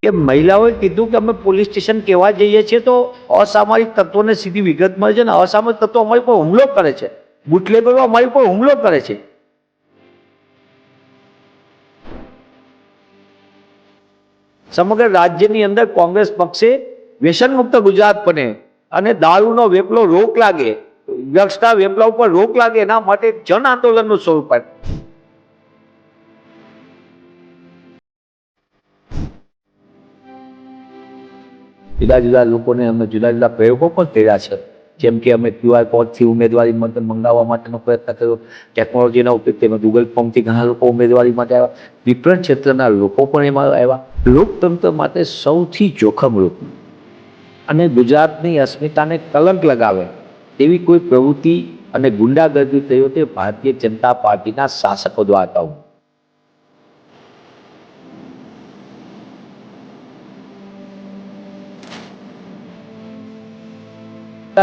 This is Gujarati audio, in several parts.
કે મહિલાઓએ કીધું કે અમે પોલીસ સ્ટેશન કહેવા જઈએ છીએ તો અસામરિક તત્વોને સીધી વિગત મળે છે અને અસામરિક તત્વો અમારી પર હુમલો કરે છે, બુટલેગરો અમારી પર હુમલો કરે છે. સમગ્ર રાજ્યની અંદર કોંગ્રેસ પક્ષે વ્યસન મુક્ત ગુજરાત બને અને દારૂનો વેપલો રોક લાગે, ડ્રગ્સના વેપલા ઉપર રોક લાગે, એના માટે જન આંદોલનનું સ્વરૂપ આપ્યું. જુદા જુદા લોકોને અમે જુદા જુદા પ્રયોગો પણ કર્યા છે. જેમ કે અમે QR કોડથી ઉમેદવારી મંગાવવા માટેનો પ્રયત્ન કર્યો, ટેકનોલોજીના ઉપયોગથી અમે ગૂગલ ફોર્મથી ઘણા લોકો ઉમેદવારી માટે આવ્યા, વિપરીત ક્ષેત્રના લોકો પણ એમાં આવ્યા. લોકતંત્ર માટે સૌથી જોખમરૂપ અને ગુજરાતની અસ્મિતાને કલંક લગાવે તેવી કોઈ પ્રવૃત્તિ અને ગુંડાગર્દી થયો તે ભારતીય જનતા પાર્ટીના શાસકો દ્વારા થયું.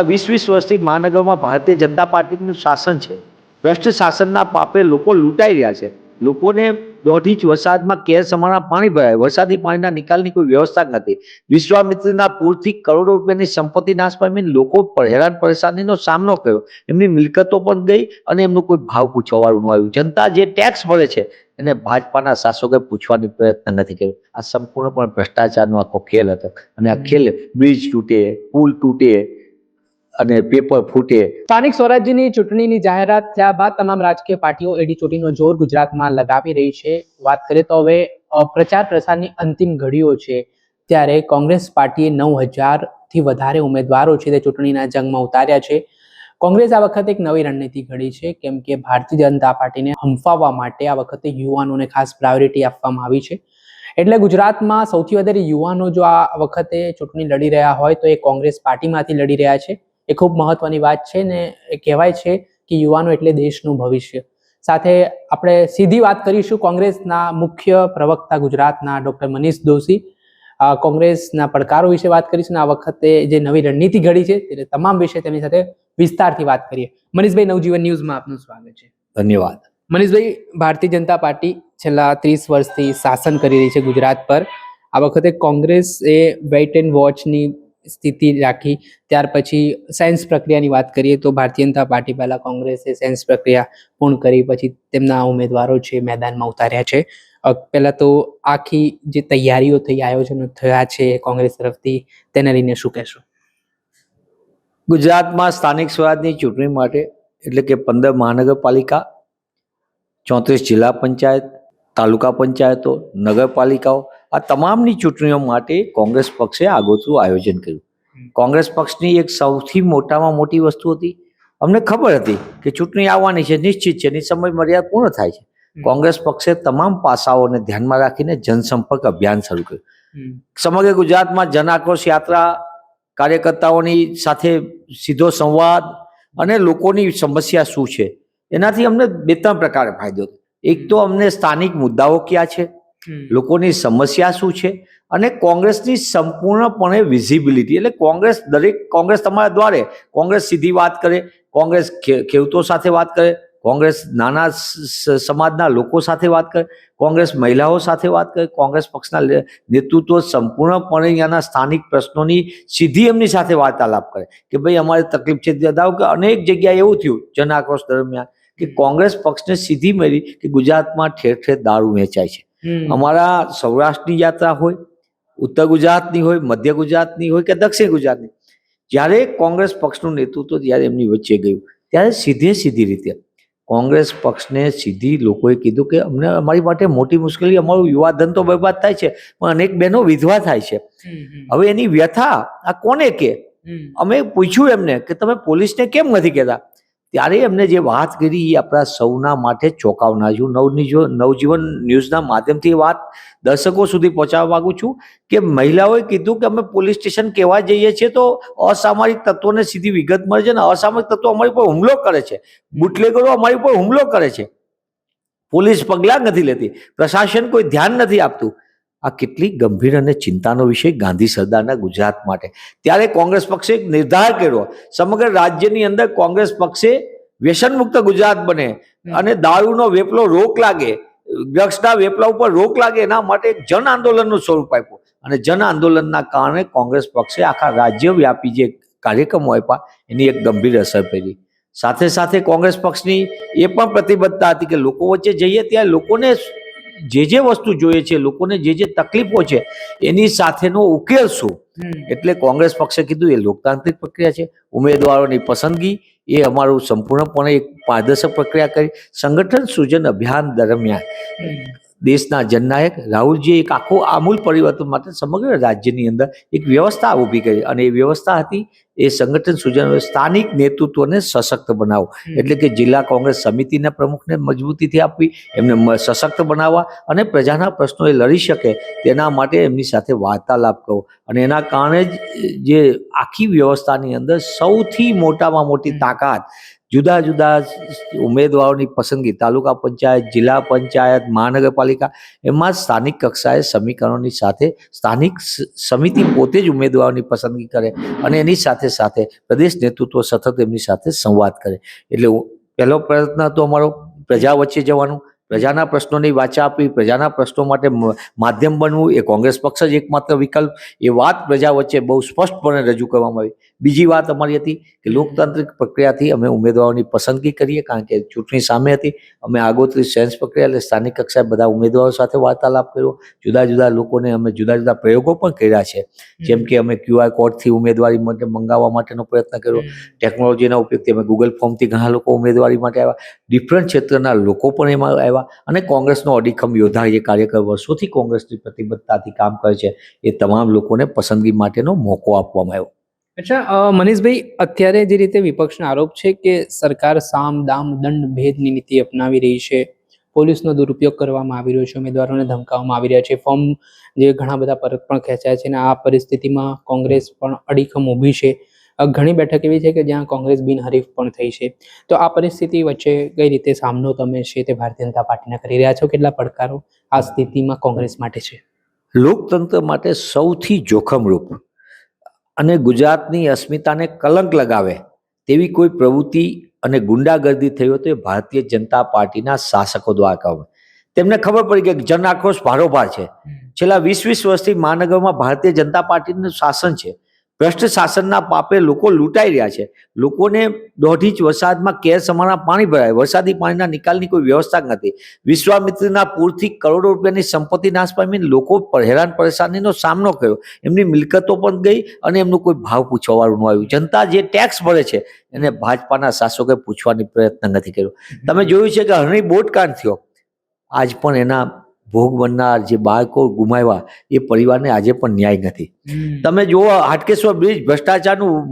20 વર્ષથી મહાનગરમાં ભારતીય જનતા પાર્ટીનું શાસન છે. ભ્રષ્ટ શાસનના પાપે લોકો લૂંટાઈ રહ્યા છે. લોકોને 1.5 ઇંચ વરસાદમાં કેર સમાના પાણી ભરાય, વરસાદી પાણીના નિકાલની કોઈ વ્યવસ્થા નથી. વિશ્વામિત્રીના પૂરથી કરોડો રૂપિયાની સંપત્તિ નાશ પામીને લોકો હેરાન પરેશાનીનો સામનો કર્યો. એમની મિલકતો પણ ગઈ અને એમનો કોઈ ભાવ પૂછવાવાળું ન આવ્યું. જનતા જે ટેક્સ ભરે છે એને ભાજપાના શાસકોએ પૂછવાનો પ્રયત્ન નથી કર્યો. આ સંપૂર્ણપણે ભ્રષ્ટાચારનો આખો ખેલ હતો અને આ ખેલ બ્રિજ તૂટે, પુલ તૂટે અને પેપર ફૂટે. સ્થાનિક સ્વરાજ્યની ચૂંટણીની જાહેરાત થયા બાદ તમામ રાજકીય પાર્ટીઓ એડી ચોટીનો જોર ગુજરાતમાં લગાવી રહી છે. વાત કરીએ તો હવે પ્રચાર પ્રસારની અંતિમ ઘડીઓ છે, ત્યારે કોંગ્રેસ પાર્ટીએ 9000 થી વધારે ઉમેદવારો છે તે ચૂંટણીના જંગમાં ઉતાર્યા છે. કોંગ્રેસ આ વખતે એક નવી રણનીતિ ઘડી છે, કેમ કે ભારતીય જનતા પાર્ટીને હંફાવવા માટે આ વખતે યુવાનોને ખાસ પ્રાયોરિટી આપવામાં આવી છે. એટલે ગુજરાતમાં સૌથી વધારે યુવાનો જો આ વખતે ચૂંટણી લડી રહ્યા હોય તો એ કોંગ્રેસ પાર્ટીમાંથી લડી રહ્યા છે. એ ખૂબ મહત્વની વાત છે ને કહેવાય છે કે યુવાનો એટલે દેશનું ભવિષ્ય. સાથે આપણે સીધી વાત કરીશું કોંગ્રેસના મુખ્ય પ્રવક્તા ગુજરાતના ડોક્ટર મનીષ દોશી. કોંગ્રેસના પડકારો વિશે વાત કરીશું ને આ વખતે જે નવી રણનીતિ ઘડી છે તે તમામ વિશે તેમની સાથે વિસ્તારથી વાત કરીએ. મનીષભાઈ, નવજીવન ન્યૂઝમાં આપનું સ્વાગત છે. ધન્યવાદ. મનીષભાઈ, ભારતીય જનતા પાર્ટી છેલ્લા 30 વર્ષથી શાસન કરી રહી છે ગુજરાત પર. આ વખતે કોંગ્રેસ એ વેઇટ એન્ડ વોચની સ્થિતિ રાખી. ત્યાર પછી સાયન્સ પ્રક્રિયાની વાત કરીએ તો ભારતીય જનતા પાર્ટી પહેલા કોંગ્રેસે સાયન્સ પ્રક્રિયા પૂર્ણ કરી, પછી તેમના ઉમેદવારો છે મેદાનમાં ઉતાર્યા છે. પહેલા તો આખી જે તૈયારીઓ થઈ, આયોજનો થયા છે કોંગ્રેસ તરફથી, તેને લઈને શું કહેશો? ગુજરાતમાં સ્થાનિક સ્વરાજની ચૂંટણી માટે એટલે કે 15 મહાનગરપાલિકા, 34 જિલ્લા પંચાયત, તાલુકા પંચાયતો, નગરપાલિકાઓ, આ તમામની ચૂંટણીઓ માટે કોંગ્રેસ પક્ષે આગોતરું આયોજન કર્યું. કોંગ્રેસ પક્ષની એક સૌથી મોટામાં મોટી વસ્તુ હતી, અમને ખબર હતી કે ચૂંટણી આવવાની છે, નિશ્ચિત છે, એની સમય મર્યાદા પૂર્ણ થાય છે. કોંગ્રેસ પક્ષે તમામ પાસાઓને ધ્યાનમાં રાખીને જનસંપર્ક અભિયાન શરૂ કર્યું. સમગ્ર ગુજરાતમાં જન આક્રોશ યાત્રા, કાર્યકર્તાઓની સાથે સીધો સંવાદ અને લોકોની સમસ્યા શું છે એનાથી અમને 2-3 પ્રકારે ફાયદો થયો. એક તો અમને સ્થાનિક મુદ્દાઓ ક્યાં છે, લોકોની સમસ્યા શું છે, અને કોંગ્રેસની સંપૂર્ણપણે વિઝિબિલિટી. એટલે કોંગ્રેસ તમારા દ્વારે, કોંગ્રેસ સીધી વાત કરે, કોંગ્રેસ ખેડૂતો સાથે વાત કરે, કોંગ્રેસ નાના સમાજના લોકો સાથે વાત કરે, કોંગ્રેસ મહિલાઓ સાથે વાત કરે, કોંગ્રેસ પક્ષના નેતૃત્વ સંપૂર્ણપણે અહીંયાના સ્થાનિક પ્રશ્નોની સીધી એમની સાથે વાર્તાલાપ કરે કે ભાઈ અમારે તકલીફ છે. દાદાઓ કે અનેક જગ્યાએ એવું થયું જન આક્રોશ દરમિયાન કે કોંગ્રેસ પક્ષને સીધી મળી કે ગુજરાતમાં ઠેર ઠેર દારૂ વેચાય છે. અમારા સૌરાષ્ટ્રની યાત્રા હોય, ઉત્તર ગુજરાતની હોય, મધ્ય ગુજરાતની હોય કે દક્ષિણ ગુજરાતની, જ્યારે કોંગ્રેસ પક્ષનું નેતૃત્વ જ્યારે એમની વચ્ચે ગયું ત્યારે સીધી રીતે કોંગ્રેસ પક્ષને સીધી લોકોએ કીધું કે અમને અમારી માટે મોટી મુશ્કેલી, અમારું યુવાધન તો બરબાદ થાય છે પણ અનેક બહેનો વિધવા થાય છે. હવે એની વ્યથા આ કોને કે? અમે પૂછ્યું એમને કે તમે પોલીસને કેમ નથી કહેતા? ત્યારે એમને જે વાત કરી એ આપણા સૌના માટે ચોંકાવનાર છે. નવજીવન ન્યૂઝના માધ્યમથી વાત દર્શકો સુધી પહોંચાડવા માંગુ છું કે મહિલાઓએ કીધું કે અમે પોલીસ સ્ટેશન કહેવા જઈએ છીએ તો અસામરિક તત્વોને સીધી વિગત મળે છે અને અસામરિક તત્વો અમારી પર હુમલો કરે છે, બુટલેગરો અમારી પર હુમલો કરે છે, પોલીસ પગલાં નથી લેતી, પ્રશાસન કોઈ ધ્યાન નથી આપતું. આ કેટલી ગંભીર અને ચિંતાનો વિષય ગાંધી સરદારના ગુજરાત માટે. ત્યારે કોંગ્રેસ પક્ષે એક નિર્ધાર કર્યો, સમગ્ર રાજ્યની અંદર કોંગ્રેસ પક્ષે વ્યસન મુક્ત ગુજરાત બને અને દારૂનો વેપલો રોક લાગે, ડ્રગ્સના વેપલા ઉપર રોક લાગે, એના માટે એક જન આંદોલનનું સ્વરૂપ આપ્યું. અને જન આંદોલનના કારણે કોંગ્રેસ પક્ષે આખા રાજ્યવ્યાપી જે કાર્યક્રમો આપ્યા એની એક ગંભીર અસર પડી. સાથે સાથે કોંગ્રેસ પક્ષની એ પણ પ્રતિબદ્ધતા હતી કે લોકો વચ્ચે જઈએ ત્યાં લોકોને જે વસ્તુ જોઈએ છે, લોકોને જે તકલીફો છે એની સાથેનો ઉકેલ શું. એટલે કોંગ્રેસ પક્ષે કીધું એ લોકતાંત્રિક પ્રક્રિયા છે, ઉમેદવારોની પસંદગી એ અમારું સંપૂર્ણપણે એક પારદર્શક પ્રક્રિયા કરી. સંગઠન સૃજન અભિયાન દરમિયાન દેશના જનનાયક રાહુલજીએ એક આખું આમૂલ પરિવર્તન માટે સમગ્ર રાજ્યની અંદર એક વ્યવસ્થા ઊભી કરી અને એ વ્યવસ્થા હતી એ સંગઠન સૃજન સ્થાનિક નેતૃત્વને સશક્ત બનાવવું. એટલે કે જિલ્લા કોંગ્રેસ સમિતિના પ્રમુખને મજબૂતીથી આપવી, એમને સશક્ત બનાવવા અને પ્રજાના પ્રશ્નો એ લડી શકે તેના માટે એમની સાથે વાર્તાલાપ કરવો. અને એના કારણે જ જે આખી વ્યવસ્થાની અંદર સૌથી મોટામાં મોટી તાકાત જુદા જુદા ઉમેદવારોની પસંદગી, તાલુકા પંચાયત, જિલ્લા પંચાયત, મહાનગરપાલિકા, એમાં સ્થાનિક કક્ષાએ સમીકરણોની સાથે સ્થાનિક સમિતિ પોતે જ ઉમેદવારોની પસંદગી કરે અને એની સાથે સાથે પ્રદેશ નેતૃત્વ સતત એમની સાથે સંવાદ કરે. એટલે પહેલો પ્રયત્ન હતો અમારો પ્રજા વચ્ચે જવાનું, પ્રજાના પ્રશ્નોની વાચા આપવી, પ્રજાના પ્રશ્નો માટે માધ્યમ બનવું. એ કોંગ્રેસ પક્ષ જ એકમાત્ર વિકલ્પ. એ વાત પ્રજા વચ્ચે બહુ સ્પષ્ટપણે રજૂ કરવામાં આવી. બીજી વાત અમારી હતી કે લોકતાંત્રિક પ્રક્રિયાથી અમે ઉમેદવારોની પસંદગી કરીએ, કારણ કે ચૂંટણી સામે હતી. અમે આગોતરી સેન્સ પ્રક્રિયા એટલે સ્થાનિક કક્ષાએ બધા ઉમેદવારો સાથે વાર્તાલાપ કર્યો. જુદા જુદા લોકોને અમે જુદા જુદા પ્રયોગો પણ કર્યા છે. જેમ કે અમે QR કોડથી ઉમેદવારી માટે મંગાવવા માટેનો પ્રયત્ન કર્યો. ટેકનોલોજીના ઉપયોગથી અમે ગૂગલ ફોર્મથી ઘણા લોકો ઉમેદવારી માટે આવ્યા. ડિફરન્ટ ક્ષેત્રના લોકો પણ એમાં આવ્યા અને કોંગ્રેસનો અડીખમ યોદ્ધા જે કાર્યકર વર્ષોથી કોંગ્રેસની પ્રતિબદ્ધતાથી કામ કરે છે એ તમામ લોકોને પસંદગી માટેનો મોકો આપવામાં આવ્યો. અચ્છા, મનીષભાઈ, અત્યારે જે રીતે વિપક્ષનો આરોપ છે કે સરકાર સામ દામ દંડ ભેદની નીતિ અપનાવી રહી છે, પોલીસનો દુરુપયોગ કરવામાં આવી રહ્યો છે, ઉમેદવારોને ધમકાવવામાં આવી રહ્યા છે, ફોર્મ જે ઘણા બધા પરત પણ ખેંચાય છે અને આ પરિસ્થિતિમાં કોંગ્રેસ પણ અડીખમ ઊભી છે. ઘણી બેઠક એવી છે કે જ્યાં કોંગ્રેસ બિનહરીફ પણ થઈ છે. તો આ પરિસ્થિતિ વચ્ચે કઈ રીતે સામનો તમે છે તે ભારતીય જનતા પાર્ટીના કરી રહ્યા છો? કેટલા પડકારો આ સ્થિતિમાં કોંગ્રેસ માટે છે? લોકતંત્ર માટે સૌથી જોખમરૂપ અને ગુજરાતની અસ્મિતાને કલંક લગાવે તેવી કોઈ પ્રવૃત્તિ અને ગુંડાગર્દી થઈ હોય તો એ ભારતીય જનતા પાર્ટીના શાસકો દ્વારા કરવામાં. તેમને ખબર પડી કે જન આક્રોશ ભારોભાર છે. છેલ્લા 20 વર્ષથી મહાનગરમાં ભારતીય જનતા પાર્ટીનું શાસન છે. ભ્રષ્ટ શાસનના પાપે લોકો લૂંટાઈ રહ્યા છે. લોકોને 1.5 ઇંચ વરસાદમાં કેર સમાના પાણી ભરાય, વરસાદી પાણીના નિકાલની કોઈ વ્યવસ્થા નથી. વિશ્વામિત્રીના પૂરથી કરોડો રૂપિયાની સંપત્તિ નાશ પામીને લોકો હેરાન પરેશાનીનો સામનો કર્યો. એમની મિલકતો પણ ગઈ અને એમનું કોઈ ભાવ પૂછવાવાળું ન આવ્યું. જનતા જે ટેક્સ ભરે છે એને ભાજપાના શાસકોએ પૂછવાની પ્રયત્ન નથી કર્યો. તમે જોયું છે કે હરણી બોટકાંડ થયો, આજ પણ એના ભોગ બનનાર જે બાળકો ગુમાવ્યા એ પરિવારને આજે પણ ન્યાય નથી. તમે જુઓ હાટકેશ્વર બ્રિજ ભ્રષ્ટાચારનું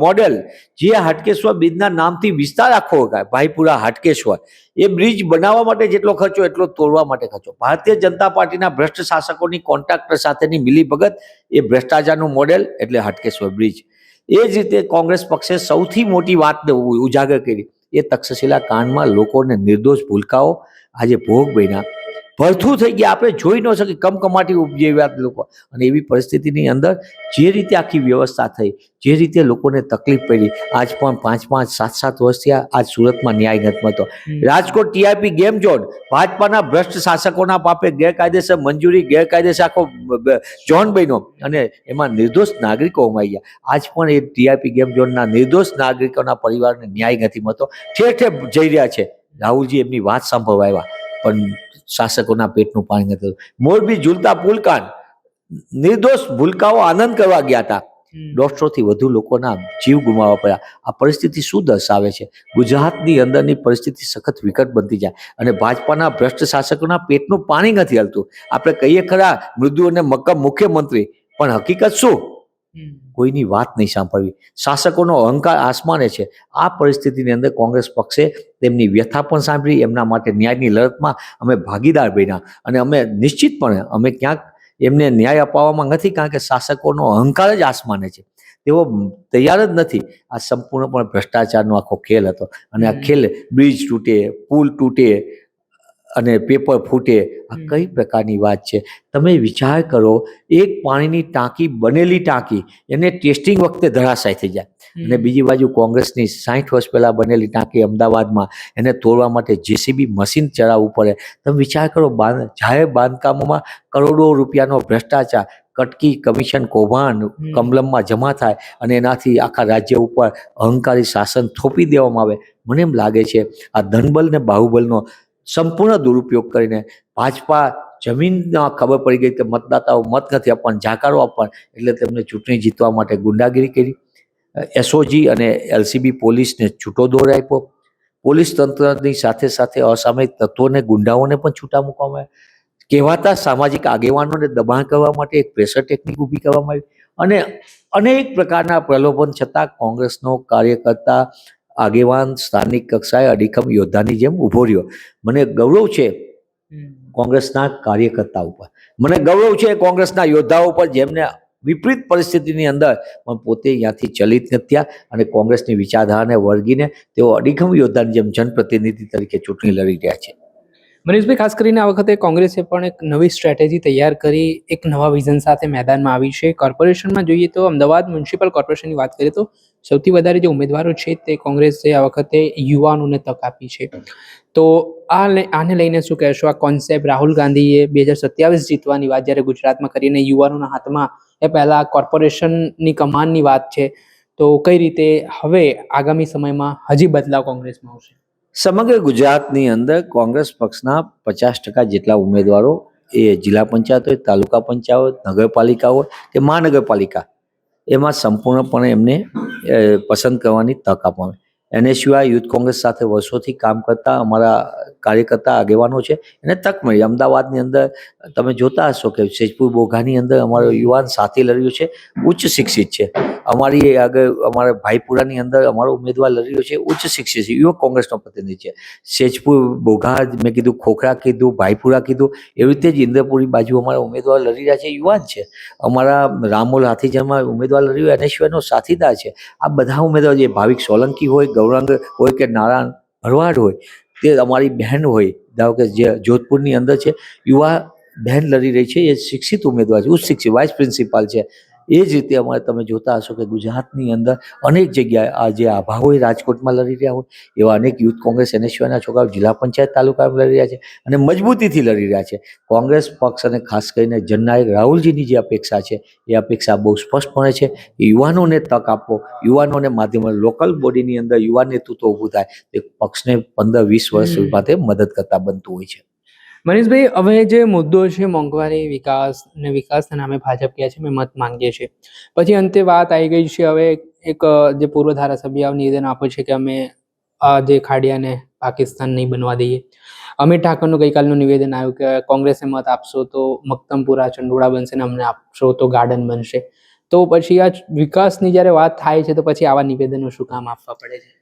મોડેલ, જે હાટકેશ્વર બ્રિજના નામથી વિસ્તાર આખો ભાઈપુરા હાટકેશ્વર, એ બ્રિજ બનાવવા માટે જેટલો ખર્ચો એટલો તોડવા માટે ખર્ચો. ભારતીય જનતા પાર્ટીના ભ્રષ્ટ શાસકોની કોન્ટ્રાક્ટર સાથેની મિલીભગત એ ભ્રષ્ટાચારનું મોડેલ એટલે હાટકેશ્વર બ્રિજ. એ જ રીતે કોંગ્રેસ પક્ષે સૌથી મોટી વાતને ઉજાગર કરી એ તક્ષશિલા કાંડમાં લોકોને નિર્દોષ ભૂલકાઓ આજે ભોગ બન્યા, ભરથું થઈ ગયા. આપણે જોઈ ન શકીએ કમકમાટી ઉપજેવ્યા લોકો. અને એવી પરિસ્થિતિની અંદર જે રીતે આખી વ્યવસ્થા થઈ, જે રીતે લોકોને તકલીફ પડી, આજ પણ 5-5, 7-7 વર્ષ થયા, આજ સુરતમાં ન્યાય નથી મળતો. રાજકોટ TRP ગેમ ઝોન ભાજપાના ભ્રષ્ટ શાસકોના પાપે ગેરકાયદેસર મંજૂરી, ગેરકાયદેસર આખો ઝોન બન્યો અને એમાં નિર્દોષ નાગરિકો હોમાઈ ગયા. આજ પણ એ TRP ગેમ ઝોનના નિર્દોષ નાગરિકોના પરિવારને ન્યાય નથી મળતો. ઠેર ઠેર જઈ રહ્યા છે. રાહુલજી એમની વાત સાંભળવા આવ્યા પણ શાસકોના પેટનું પાણી નથી. મોરબી ઝૂલતા પુલકાંડ, નિર્દોષ ભૂલકાઓ આનંદ કરવા ગયા હતા, 150થી વધુ લોકોના જીવ ગુમાવવા પડ્યા. આ પરિસ્થિતિ શું દર્શાવે છે? ગુજરાતની અંદરની પરિસ્થિતિ સખત વિકટ બનતી જાય અને ભાજપાના ભ્રષ્ટ શાસકોના પેટનું પાણી નથી હલતું. આપણે કહીએ ખરા મૃદુ અને મક્કમ મુખ્યમંત્રી, પણ હકીકત શું? કોઈની વાત નહીં સાંભળવી. શાસકોનો અહંકાર આસમાને છે. આ પરિસ્થિતિની અંદર કોંગ્રેસ પક્ષે તેમની વ્યથા પણ સાંભળી, એમના માટે ન્યાયની લડતમાં અમે ભાગીદાર બન્યા અને અમે નિશ્ચિતપણે અમે ક્યાંક એમને ન્યાય અપાવવામાં નથી, કારણ કે શાસકોનો અહંકાર જ આસમાને છે. તેઓ તૈયાર જ નથી. આ સંપૂર્ણપણે ભ્રષ્ટાચારનો આખો ખેલ હતો અને આ ખેલ બ્રિજ તૂટે, પુલ તૂટે અને પેપર ફૂટે, આ કઈ પ્રકારની વાત છે? તમે વિચાર કરો, એક પાણીની ટાંકી, બનેલી ટાંકી, એને ટેસ્ટિંગ વખતે ધરાશાય થઈ જાય અને બીજી બાજુ કોંગ્રેસની 60 વર્ષ પહેલા બનેલી ટાંકી અમદાવાદમાં એને તોડવા માટે JCB મશીન ચલાવવું પડે. તમે વિચાર કરો, જાહેર બાંધકામોમાં કરોડો રૂપિયાનો ભ્રષ્ટાચાર, કટકી કમિશન કૌભાંડ કમલમમાં જમા થાય અને એનાથી આખા રાજ્ય ઉપર અહંકારી શાસન થોપી દેવામાં આવે. મને એમ લાગે છે આ ધનબલ ને બાહુબલનો સંપૂર્ણ દુરુપયોગ કરીને ભાજપા જમીનમાં ખબર પડી ગઈ કે મતદાતાઓ મત નથી આપવાના, જાકારો આપવાના, એટલે તેમને ચૂંટણી જીતવા માટે ગુંડાગીરી કરી. એસઓજી અને એલસીબી પોલીસને છૂટો દોર આપ્યો. પોલીસ તંત્રની સાથે સાથે અસામયિક તત્વોને ગુંડાઓને પણ છૂટા મૂકવામાં આવ્યા. કહેવાતા સામાજિક આગેવાનોને દબાણ કરવા માટે એક પ્રેશર ટેકનિક ઊભી કરવામાં આવી અને અનેક પ્રકારના પ્રલોભન છતાં કોંગ્રેસનો કાર્યકર્તા આગેવાન સ્થાનિક કક્ષાએ અડીખમ યોદ્ધાની જેમ ઊભો રહ્યો. મને ગૌરવ છે કોંગ્રેસના કાર્યકર્તા ઉપર, મને ગૌરવ છે કોંગ્રેસના યોદ્ધાઓ ઉપર જેમને વિપરીત પરિસ્થિતિની અંદર પણ પોતે ત્યાંથી ચલિત નથી થયા અને કોંગ્રેસની વિચારધારાને વળગીને તેઓ અડીખમ યોદ્ધાની જેમ જનપ્રતિનિધિ તરીકે ચૂંટણી લડી રહ્યા છે. મનીષભાઈ, ખાસ કરીને આ વખતે કોંગ્રેસે પણ એક નવી સ્ટ્રેટેજી તૈયાર કરી, એક નવા વિઝન સાથે મેદાનમાં આવી છે. કોર્પોરેશનમાં જોઈએ તો અમદાવાદ મ્યુનિસિપલ કોર્પોરેશનની વાત કરીએ તો સૌથી વધારે જે ઉમેદવારો છે તે કોંગ્રેસે આ વખતે યુવાનોને તક આપી છે. તો આને લઈને શું કહેશો? આ કોન્સેપ્ટ રાહુલ ગાંધીએ 2027 જીતવાની વાત જ્યારે ગુજરાતમાં કરીને યુવાનોના હાથમાં એ પહેલા કોર્પોરેશનની કમાનની વાત છે, તો કઈ રીતે હવે આગામી સમયમાં હજી બદલાવ કોંગ્રેસમાં આવશે? સમગ્ર ગુજરાતની અંદર કોંગ્રેસ પક્ષના 50% જેટલા ઉમેદવારો એ જિલ્લા પંચાયત હોય, તાલુકા પંચાયત, નગરપાલિકા હોય કે મહાનગરપાલિકા, એમાં સંપૂર્ણપણે એમને પસંદ કરવાની તક આપવામાં. એને સિવાય યુથ કોંગ્રેસ સાથે વર્ષોથી કામ કરતા અમારા કાર્યકર્તા આગેવાનો છે, એને તક મળી. અમદાવાદની અંદર તમે જોતા હશો કે સેજપુર બોઘાની અંદર અમારો યુવાન સાથી લડ્યો છે, ઉચ્ચ શિક્ષિત છે. અમારી આગળ અમારા ભાઈપુરાની અંદર અમારો ઉમેદવાર લડ્યો છે, ઉચ્ચ શિક્ષિત છે, યુવક કોંગ્રેસનો પ્રતિનિધિ છે. સેજપુર બોઘા મેં કીધું, ખોખરા કીધું, ભાઈપુરા કીધું, એવી રીતે જ ઇન્દ્રપુરી બાજુ અમારા ઉમેદવાર લડી રહ્યા છે, યુવાન છે. અમારા રામોલ હાથીજામાં ઉમેદવાર લડ્યો એને સિવાયનો સાથીદાર છે. આ બધા ઉમેદવાર જે ભાવિક સોલંકી હોય, ગૌરાંગ હોય કે નારાયણ ભરવાડ હોય, તે અમારી બહેન હોય, ધારો કે જે જોધપુરની અંદર છે, યુવા બહેન લડી રહી છે, એ શિક્ષિત ઉમેદવાર છે, ઉચ્ચ શિક્ષિત વાઇસ પ્રિન્સિપાલ છે. એ જ રીતે અમારે તમે જોતા હશો કે ગુજરાતની અંદર અનેક જગ્યાએ આ જે આભા હોય રાજકોટમાં લડી રહ્યા હોય એવા અનેક યુથ કોંગ્રેસ એને સિવાયના છોકરાઓ જિલ્લા પંચાયત તાલુકામાં લડી રહ્યા છે અને મજબૂતીથી લડી રહ્યા છે. કોંગ્રેસ પક્ષ અને ખાસ કરીને જનનાયક રાહુલજીની જે અપેક્ષા છે એ અપેક્ષા બહુ સ્પષ્ટપણે છે. યુવાનોને તક આપો, યુવાનોને માધ્યમ લોકલ બોડીની અંદર યુવા નેતૃત્વ ઊભું થાય તે પક્ષને 15-20 વર્ષ માટે મદદ કરતા બનતું હોય છે. મનીષભાઈ, હવે જે મુદ્દો છે મોંઘવારી, વિકાસના નામે ભાજપ કહે છે અમે મત માંગીએ છીએ, પછી અંતે વાત આવી ગઈ છે હવે એક જે પૂર્વ ધારાસભ્ય નિવેદન આપે છે કે અમે આ જે ખાડિયાને પાકિસ્તાન નહીં બનવા દઈએ. અમિત ઠાકરનું ગઈકાલનું નિવેદન આવ્યું કે કોંગ્રેસે મત આપશો તો મક્તમપુરા ચંડોળા બનશે ને અમને આપશો તો ગાર્ડન બનશે. તો પછી આ વિકાસની જ્યારે વાત થાય છે તો પછી આવા નિવેદનો શું કામ આપવા પડે છે?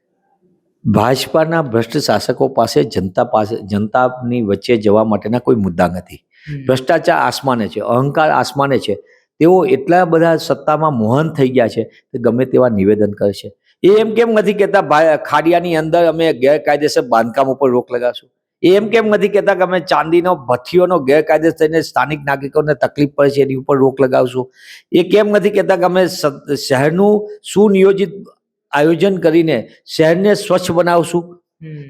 ભાજપાના ભ્રષ્ટ શાસકો પાસે જનતાની વચ્ચે જવા માટેના કોઈ મુદ્દા નથી. ભ્રષ્ટાચાર આસમાને છે, અહંકાર આસમાને છે. તેઓ એટલા બધા સત્તામાં મોહન થઈ ગયા છે કે ગમે તેવા નિવેદન કરે છે. એ એમ કેમ નથી કહેતા ખાડિયાની અંદર અમે ગેરકાયદેસર બાંધકામ ઉપર રોક લગાવશું? એ એમ કેમ નથી કહેતા કે અમે ચાંદીનો ભઠ્ઠીઓનો ગેરકાયદેસર થઈને સ્થાનિક નાગરિકોને તકલીફ પડે છે એની ઉપર રોક લગાવશું? એ કેમ નથી કહેતા કે અમે શહેરનું સુનિયોજિત આયોજન કરીને શહેરને સ્વચ્છ બનાવશું,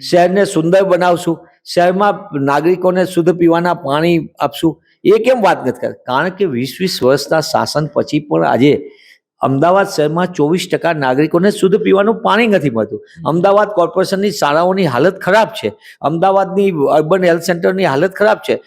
શહેરને સુંદર બનાવશું, શહેરમાં નાગરિકોને શુદ્ધ પીવાના પાણી આપશું? એ કેમ વાત નથી કરતા? કારણ કે 20-20 વર્ષના શાસન પછી પણ આજે અમદાવાદ શહેરમાં 24% નાગરિકોને શુદ્ધ પીવાનું પાણી નથી મળતું. અમદાવાદ કોર્પોરેશનની શાળાઓની હાલત ખરાબ છે. અમદાવાદની અર્બન હેલ્થ સેન્ટરની હાલત ખરાબ છે.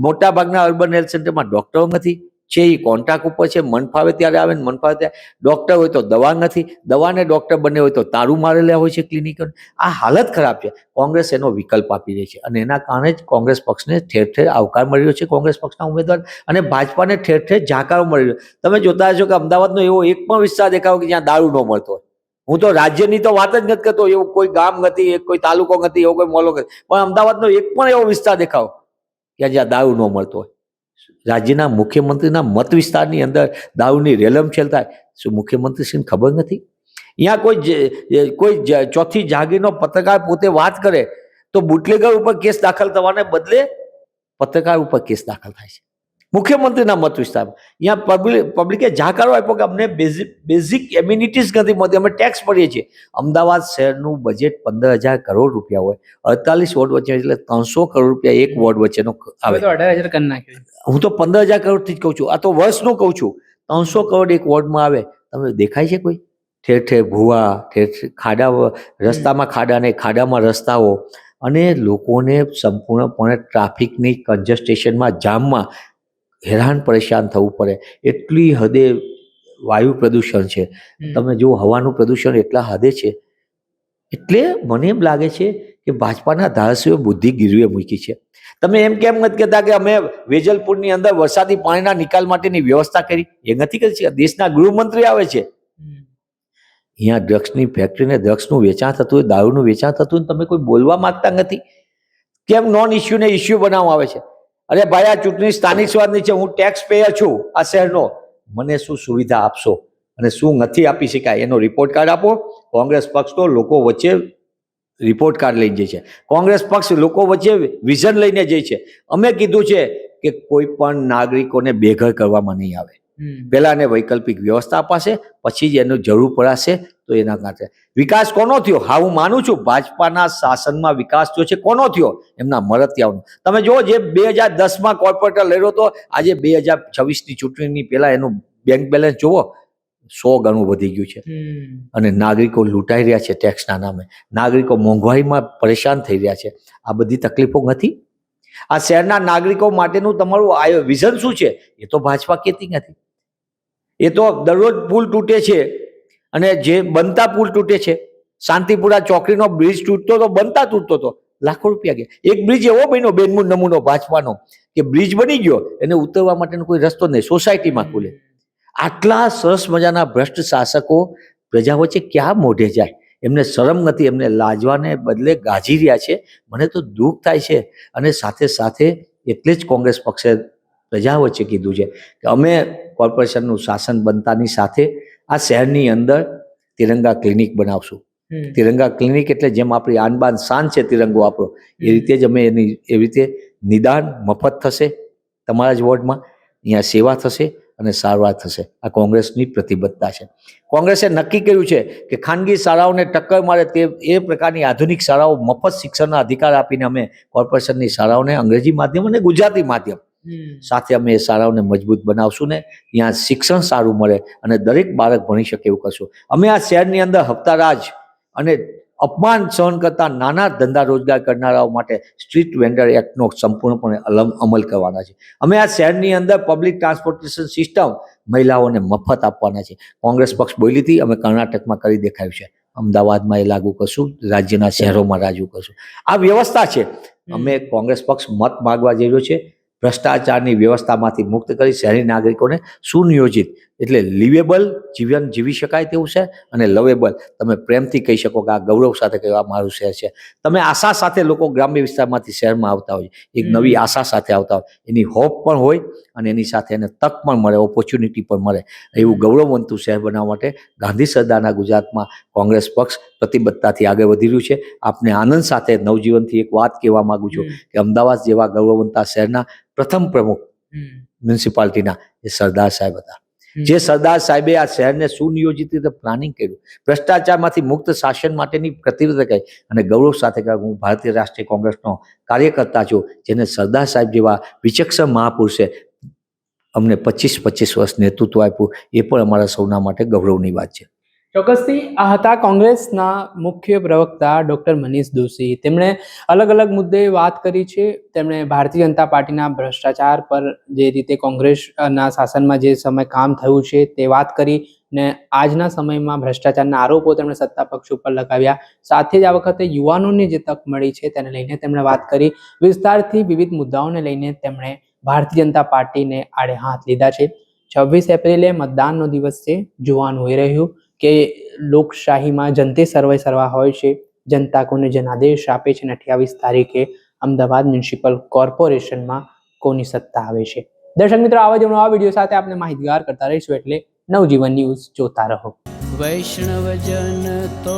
મોટાભાગના અર્બન હેલ્થ સેન્ટરમાં ડોક્ટરો નથી, છે એ કોન્ટ્રાક્ટ ઉપર છે, મન ફાવે ત્યારે આવે ને મન ફાવે ત્યારે. ડોક્ટર હોય તો દવા નથી, દવાને ડોક્ટર બંને હોય તો તારું મારેલા હોય છે ક્લિનિક. આ હાલત ખરાબ છે. કોંગ્રેસ એનો વિકલ્પ આપી રહી છે અને એના કારણે જ કોંગ્રેસ પક્ષને ઠેર ઠેર આવકાર મળી રહ્યો છે, કોંગ્રેસ પક્ષના ઉમેદવાર, અને ભાજપાને ઠેર ઠેર જાકારો મળી રહ્યો. તમે જોતા હશો કે અમદાવાદનો એવો એક પણ વિસ્તાર દેખાવો કે જ્યાં દારૂ ન મળતો હોય. હું તો રાજ્યની તો વાત જ નથી કરતો, એવું કોઈ ગામ નથી, કોઈ તાલુકો નથી, એવો કોઈ મોહલ્લો નથી, પણ અમદાવાદનો એક પણ એવો વિસ્તાર દેખાવો કે જ્યાં દારૂ ન મળતો હોય. રાજ્યના મુખ્યમંત્રીના મત વિસ્તારની અંદર દારૂની રેલમછેલ થાય, શું મુખ્યમંત્રીશ્રીને ખબર નથી? અહીંયા કોઈ ચોથી જાગીરનો પત્રકાર પોતે વાત કરે તો બુટલેગર ઉપર કેસ દાખલ થવાને બદલે પત્રકાર ઉપર કેસ દાખલ થાય છે. મુખ્યમંત્રીના મત વિસ્તારમાં. અહીંયા પબ્લિકે જાકારો આપ્યો કે અમને બેઝિક એમ્યુનિટીઝ નથી મળતી, અમે ટેક્સ ભરીએ છીએ. અમદાવાદ શહેરનું બજેટ 15,000 કરોડ રૂપિયા હોય, 48 વોર્ડ વચ્ચે એટલે 300 કરોડ રૂપિયા એક વોર્ડ વચ્ચેનો આવે. હવે તો 18,000 કરી નાખ્યું. હું તો 15,000 કરોડથી જ કહું છું, આ તો વર્ષનું કહું છું. 300 કરોડ એક વોર્ડમાં આવે, તમે દેખાય છે કોઈ? ઠેર ઠેર ભૂવા, ઠેર ઠેર ખાડા, રસ્તામાં ખાડા ને ખાડામાં રસ્તાઓ, અને લોકોને સંપૂર્ણપણે ટ્રાફિકની કન્જસ્ટેશનમાં, જામમાં હેરાન પરેશાન થવું પડે. એટલી હદે વાયુ પ્રદૂષણ છે, તમે જો હવાનું પ્રદૂષણ એટલા હદે છે. એટલે મને એમ લાગે છે કે ભાજપાના ધારાસભ્યો બુદ્ધિ ગીરવે મૂકી છે. તમે એમ કેમ નથી કહેતા કે અમે વેજલપુરની અંદર વરસાદી પાણીના નિકાલ માટેની વ્યવસ્થા કરી? એ નથી કરી છે. દેશના ગૃહમંત્રી આવે છે, અહીંયા ડ્રગ્સની ફેક્ટરીને ડ્રગ્સનું વેચાણ થતું હોય, દારૂનું વેચાણ થતું હોય, તમે કોઈ બોલવા માંગતા નથી. કેમ નોન ઇસ્યુને ઇસ્યુ બનાવવા આવે છે? અરે ભાઈ, આ ચૂંટણી સ્થાનિક સ્વાદની છે, હું ટેક્સ પેયર છું આ શહેરનો, મને શું સુવિધા આપશો અને શું નથી આપી શકાય એનો રિપોર્ટ કાર્ડ આપો. કોંગ્રેસ પક્ષ તો લોકો વચ્ચે રિપોર્ટ કાર્ડ લઈને જાય છે, કોંગ્રેસ પક્ષ લોકો વચ્ચે વિઝન લઈને જાય છે. અમે કીધું છે કે કોઈ પણ નાગરિકોને બેઘર કરવામાં નહીં આવે. પહેલા એને વૈકલ્પિક વ્યવસ્થા અપાશે, પછી જ એનું જરૂર પડાશે તો એના કારણે વિકાસ કોનો થયો? હા, હું માનું છું ભાજપાના શાસનમાં વિકાસ થયો છે. કોનો થયો? એમના મળતિયાઓનો. તમે જુઓ, જે 2010માં કોર્પોરેટર લડ્યો હતો, આજે 2026ની ચૂંટણીની પહેલા એનું બેંક બેલેન્સ જુઓ, 100 ગણું વધી ગયું છે. અને નાગરિકો લૂંટાઈ રહ્યા છે ટેક્સના નામે, નાગરિકો મોંઘવારીમાં પરેશાન થઈ રહ્યા છે. આ બધી તકલીફો નથી? આ શહેરના નાગરિકો માટેનું તમારું વિઝન શું છે? એ તો ભાજપા કહેતી નથી. એ તો દરરોજ પુલ તૂટે છે, અને જે બનતા પુલ તૂટે છે. શાંતિપુરા ચોકડીનો બ્રિજ તૂટતો તો, બનતા તૂટતો તો લાખો રૂપિયા ગયા. એક બ્રિજ એવો બન્યો બેનમૂન નમૂનો ભાજપાનો કે બ્રિજ બની ગયો, એને ઉતરવા માટેનો કોઈ રસ્તો નહીં, સોસાયટીમાં ખુલે. આટલા સરસ મજાના ભ્રષ્ટ શાસકો પ્રજા વચ્ચે ક્યાં મોઢે જાય? એમને શરમ નથી, એમને લાજવાને બદલે ગાજી રહ્યા છે. મને તો દુઃખ થાય છે. અને સાથે સાથે એટલે જ કોંગ્રેસ પક્ષે પ્રજા વચ્ચે કીધું છે કે અમે કોર્પોરેશનનું શાસન બનતાની સાથે આ શહેરની અંદર તિરંગા ક્લિનિક બનાવશું. તિરંગા ક્લિનિક એટલે જેમ આપણી આન બાન શાન છે તિરંગો આપણો, એ રીતે જ અમે એવી રીતે નિદાન મફત થશે તમારા જ વોર્ડમાં, અહીંયા સેવા થશે અને સારવાર થશે. આ કોંગ્રેસની પ્રતિબદ્ધતા છે. કોંગ્રેસે નક્કી કર્યું છે કે ખાનગી શાળાઓને ટક્કર મારે એ પ્રકારની આધુનિક શાળાઓ, મફત શિક્ષણના અધિકાર આપીને અમે કોર્પોરેશનની શાળાઓને અંગ્રેજી માધ્યમ અને ગુજરાતી માધ્યમ સાથે અમે એ શાળાઓને મજબૂત બનાવશું ને ત્યાં શિક્ષણ સારું મળે અને દરેક બાળક ભણી શકે એવું કરશું. અમે આ શહેરની અંદર હપ્તારાજ અને અપમાન સહન કરતા નાના ધંધા રોજગાર કરનારાઓ માટે સ્ટ્રીટ વેન્ડર એક્ટનો સંપૂર્ણપણે અમલ કરવાના છે. અમે આ શહેરની અંદર પબ્લિક ટ્રાન્સપોર્ટેશન સિસ્ટમ મહિલાઓને મફત આપવાના છે. કોંગ્રેસ પક્ષ બોલી હતી, અમે કર્ણાટકમાં કરી દેખાયું છે, અમદાવાદમાં એ લાગુ કરશું, રાજ્યના શહેરોમાં લાગુ કરશું. આ વ્યવસ્થા છે. અમે કોંગ્રેસ પક્ષ મત માગવા જઈ રહ્યો છે. ભ્રષ્ટાચારની વ્યવસ્થામાંથી મુક્ત કરી શહેરી નાગરિકોને સુનિયોજિત એટલે લિવેબલ જીવન જીવી શકાય તેવું છે, અને લવેબલ તમે પ્રેમથી કહી શકો કે આ ગૌરવ સાથે કહેવા મારું શહેર છે. તમે આશા સાથે લોકો ગ્રામ્ય વિસ્તારમાંથી શહેરમાં આવતા હોય, એક નવી આશા સાથે આવતા હોય, એની હોપ પણ હોય અને એની સાથે એને તક પણ મળે, ઓપોર્ચ્યુનિટી પણ મળે, એવું ગૌરવવંતું શહેર બનાવવા માટે ગાંધી સરદારના ગુજરાતમાં કોંગ્રેસ પક્ષ પ્રતિબદ્ધતાથી આગળ વધી રહ્યું છે. આપને આનંદ સાથે નવજીવનથી એક વાત કહેવા માંગુ છું કે અમદાવાદ જેવા ગૌરવવંતા શહેરના પ્રથમ પ્રમુખ મ્યુનિસિપાલિટીના એ સરદાર સાહેબ હતા. જે સરદાર સાહેબે આ શહેરને સુનિયોજિત રીતે પ્લાનિંગ કર્યું, ભ્રષ્ટાચારમાંથી મુક્ત શાસન માટેની પ્રતિબદ્ધતા કરી, અને ગૌરવ સાથે કહ્યું હું ભારતીય રાષ્ટ્રીય કોંગ્રેસનો કાર્યકર્તા છું, જેને સરદાર સાહેબ જેવા વિચક્ષણ મહાપુરુષે અમને 25 વર્ષ નેતૃત્વ આપ્યું. એ પણ અમારા સૌના માટે ગૌરવની વાત છે. ચોક્કસથી આ હતા કોંગ્રેસના મુખ્ય પ્રવક્તા ડોક્ટર મનીષ દોશી. તેમણે અલગ અલગ મુદ્દે વાત કરી છે. તેમણે ભારતીય જનતા પાર્ટીના ભ્રષ્ટાચાર પર, જે રીતે કોંગ્રેસના શાસનમાં જે સમય કામ થયું છે તે વાત કરી, ને આજના સમયમાં ભ્રષ્ટાચારના આરોપો તેમણે સત્તા પક્ષ ઉપર લગાવ્યા. સાથે જ આ વખતે યુવાનોને જે તક મળી છે તેને લઈને તેમણે વાત કરી. વિસ્તારથી વિવિધ મુદ્દાઓને લઈને તેમણે ભારતીય જનતા પાર્ટીને આડે હાથ લીધા છે. 26 એપ્રિલે મતદાનનો દિવસ છે. જોવાનું હોઈ રહ્યું કે લોકશાહીમાં જનતે સર્વે સર્વા હોય છે, જનતા કોને જનાદેશ આપે છે, અને 28 તારીખે અમદાવાદ મ્યુનિસિપલ કોર્પોરેશનમાં કોની સત્તા આવે છે. દર્શક મિત્રો, આવા જ નવા વિડીયો સાથે આપણે માહિતગાર કરતા રહીશું, એટલે નવજીવન ન્યૂઝ જોતા રહો. વૈષ્ણવજન તો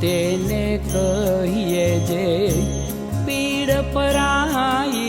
તેને કહીએ જે પીડ પરાઈ.